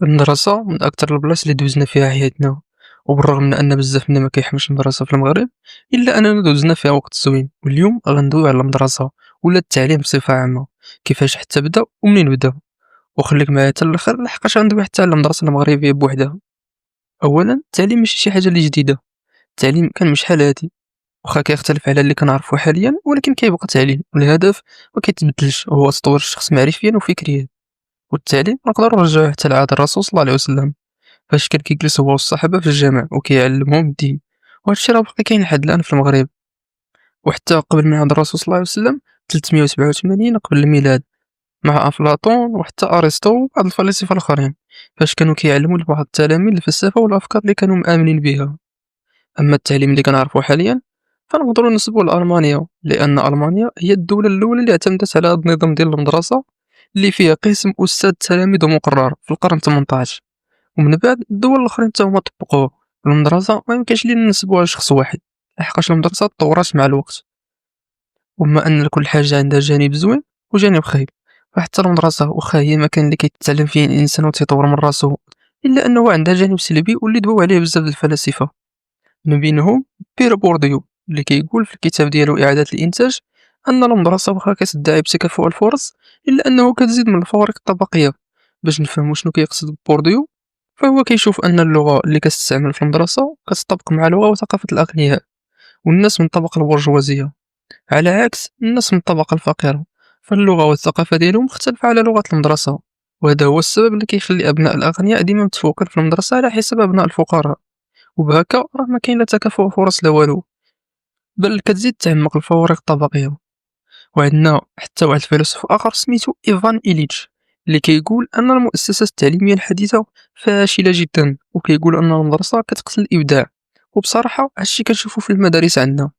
المدرسة من أكتر البلايص اللي دوزنا فيها حياتنا، وبالرغم من أن بزاف منا ما كيحبش المدرسة في المغرب، إلا أننا دوزنا فيها وقت زوين. واليوم غندويو على المدرسة ولا التعليم بصفة عامة، كيفاش حتى بدا ومنين بدا. وخليك معايا حتى الاخر لحقاش غندوي حتى على المدرسة المغربية بوحدها. أولا التعليم ماشي شي حاجة اللي جديدة، التعليم كان من شحال هادي، واخا كيختلف على اللي كنعرفو حاليا ولكن كيبقى تعليم، والهدف ما كيتبدلش، هو تطوير الشخص معرفيا وفكريا. والتعليم نقدروا نرجعوه حتى لعهد الرسول صلى الله عليه وسلم، فاش كان كيجلس هو والصحابة في الجامع وكيعلمهم الدين. وهذا الشيء راه باقي كاين لحد الآن في المغرب، وحتى قبل ميلاد الرسول صلى الله عليه وسلم 387 قبل الميلاد، مع أفلاطون وحتى أرسطو وبعض الفلاسفة الآخرين، فاش كانوا كيعلموا لبعض التلاميذ الفلسفة والأفكار اللي كانوا مآمنين بها. أما التعليم اللي كنعرفو حاليا فنقدروا نسبوه لألمانيا، لأن ألمانيا هي الدولة الأولى اللي اعتمدت على هذا النظام ديال المدرسة، اللي فيها قسم أستاذ تلاميذ ومقرر في القرن 18. ومن بعد الدول الاخرين حتى هما طبقوه. المدرسه ما يمكنش لينا نسبوها لشخص واحد، لحقاش المدرسه تطورات مع الوقت، وبما ان كل حاجه عندها جانب زوين وجانب خايب، فحتى المدرسه واخا هي مكان اللي كيتعلم فيه الانسان وتيطور من راسو، الا انه عندها جانب سلبي واللي دواو عليه بزاف ديال الفلاسفه، من بينهم بيير بورديو، اللي كيقول في الكتاب ديالو اعاده الانتاج ان المدرسه واخا كتدعي بتكافؤ الفرص، الا انه كتزيد من الفوارق الطبقيه. باش نفهموا شنو كيقصد بورديو، فهو كيشوف أن اللغة اللي كتستعمل في المدرسة كتطابق مع لغة وثقافة الأغنياء والناس من الطبقة البرجوازية، على عكس الناس من الطبقة الفقيرة، فاللغة والثقافة ديالهم مختلفة على لغة المدرسة. وهذا هو السبب اللي كيخلي أبناء الأغنياء ديما متفوقين في المدرسة على حساب أبناء الفقراء، وبهكا راه ما كاين لا تكافؤ فرص لا والو، بل كتزيد تعمق الفوارق الطبقية. وعندنا حتى واحد الفيلسوف آخر سميتو إيفان إيليتش، اللي كيقول أن المؤسسات التعليمية الحديثة فاشلة جدا، وكيقول أن المدرسة كتقتل الإبداع. وبصراحة هادشي كنشوفو في المدارس عندنا،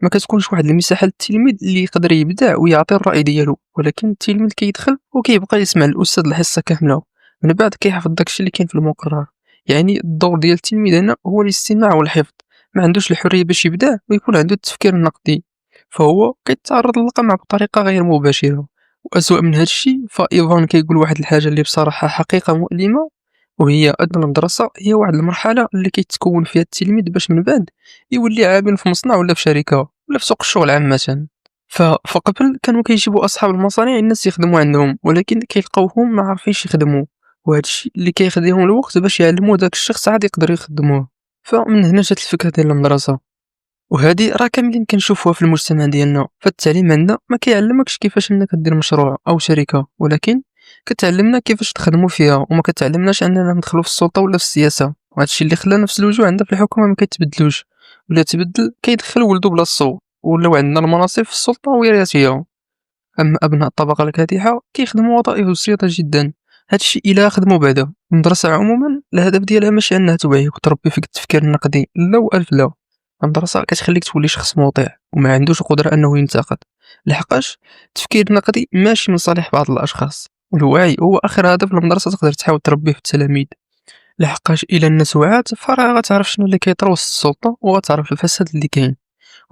ما كتكونش واحد المساحة للتلميذ اللي يقدر يبدع ويعطي الرأي ديالو، ولكن التلميذ كيدخل وكيبقى يسمع الأستاذ الحصة كاملة، من بعد كيحفظ داكشي اللي كاين في المقرر. يعني الدور ديال التلميذ هنا هو الاستماع والحفظ، ما عندوش الحرية باش يبدع ويكون عنده التفكير النقدي، فهو كيتعرض للقمع بطريقة غير مباشرة. وأسوأ من هادشي فإيفان كيقول واحد الحاجة اللي بصراحة حقيقة مؤلمة، وهي أن المدرسة هي واحد المرحلة اللي كيتكون فيها التلميذ باش من بعد يولي عامل في مصنع ولا في شركة ولا في سوق الشغل عامة. فقبل كانوا كيجيبوا أصحاب المصانع الناس يخدموا عندهم، ولكن كيلقاوهم ما عارفينش يخدموا، وهذا الشيء اللي كيخديهم الوقت باش يعلموا داك الشخص عاد يقدر يخدموه. فمن هنا جات الفكرة ديال المدرسة، وهذه راه كاملين كنشوفوها في المجتمع ديالنا. فالتعليم عندنا ما كيعلمكش كيفاش انك دير مشروع او شركة، ولكن كتعلمنا كيفاش تخدموا فيها، وما كتعلمناش اننا ندخلوا في السلطة ولا في السياسة. وهذا الشيء اللي خلى نفس الوجوه عندنا في الحكومة ما كيتبدلوش، ولا تبدل كيدخل ولدو بلا الصوت، ولاو عندنا المناصب في السلطة وراثية. اما ابناء الطبقة الكادحة كيخدموا وظائف بسيطة جدا، هادشي الا خدموا بعدا. المدرسة عموما الهدف ديالها ماشي انها توعيك وتربي فيك التفكير النقدي، لا والف لا. المدرسة كتخليك تولي شخص مطيع وما عندوش القدرة انه ينتقد، لحقاش التفكير النقدي ماشي من صالح بعض الاشخاص، والوعي هو اخر هدف المدرسة تقدر تحاول تربيه في التلاميذ. لحقاش الا الناس وعات فراه غتعرف شنو اللي كيطرا وسط السلطة، وغتعرف الفساد اللي كاين،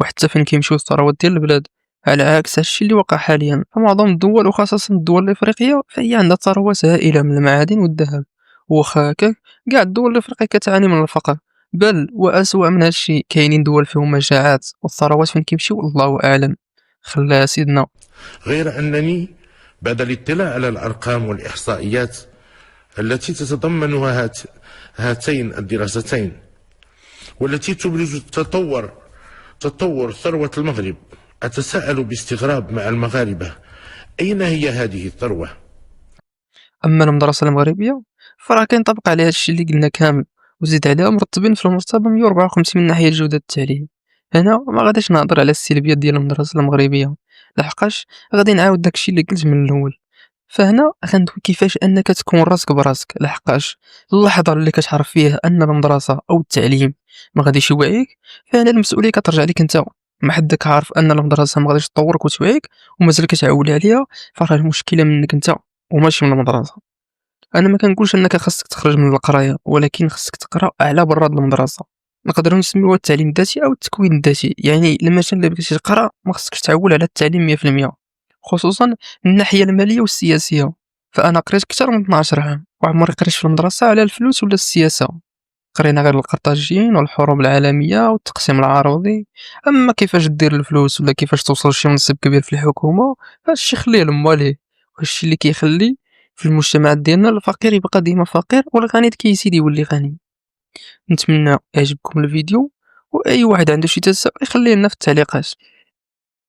وحتى فين كيمشيو الثروات ديال البلاد. على عكس هادشي اللي وقع حاليا، فمعظم الدول وخاصة الدول الافريقية فهي عندها ثروات هائلة من المعادن والذهب، واخا هكاك كاع الدول الافريقية كتعاني من الفقر، بل وأسوأ من هادشي كاينين دول فيهم مجاعات والثروات فين كيمشيو الله اعلم. خلى سيدنا. غير أنني بعد الاطلاع على الأرقام والإحصائيات التي تتضمنها هاتين الدراستين، والتي تبرز تطور ثروة المغرب، أتساءل باستغراب مع المغاربة: أين هي هذه الثروة؟ اما المدرسة المغربية فراه كينطبق عليها هادشي اللي قلنا كامل، وزيد عليها مرتبين في المرتبة 154 من ناحية جودة التعليم. هنا ما غاديش نهضر على السلبيات ديال المدرسة المغربية، لحقاش غادي نعاود داكشي اللي قلت من الاول. فهنا غندوي كيفاش انك تكون راسك براسك، لحقاش اللحظه اللي كتعرف فيها ان المدرسه او التعليم ما غاديش يوعيك، فهنا المسؤوليه كترجع لك انت. ما حدك عارف ان المدرسه ما غاديش تطورك وتوعيك ومازال كتعول عليها، فراه المشكله منك انت وماشي من المدرسه. انا ما كنقولش انك خاصك تخرج من القرايه، ولكن خاصك تقرا على برا المدرسه. نقدروا نسميوها التعليم الذاتي او التكوين الذاتي، يعني لما اللي بغيتي تقرا ما خاصكش تعول على التعليم 100%، خصوصا من الناحيه الماليه والسياسيه. فأنا قريت أكثر من 12 عام، وعمري قريت في المدرسة على الفلوس ولا السياسة، قرينا غير القرطاجيين والحروب العالمية والتقسيم العرضي. أما كيفاش دير الفلوس ولا كيفاش توصل لشي منصب كبير في الحكومة، هادشي خليه لمواليه، وهادشي اللي كيخلي في المجتمع ديالنا الفقير يبقى ديما فقير والغني كيزيد يولي غني. نتمنى يعجبكم الفيديو، واي واحد عنده شي تساؤل يخليه لنا في التعليقات.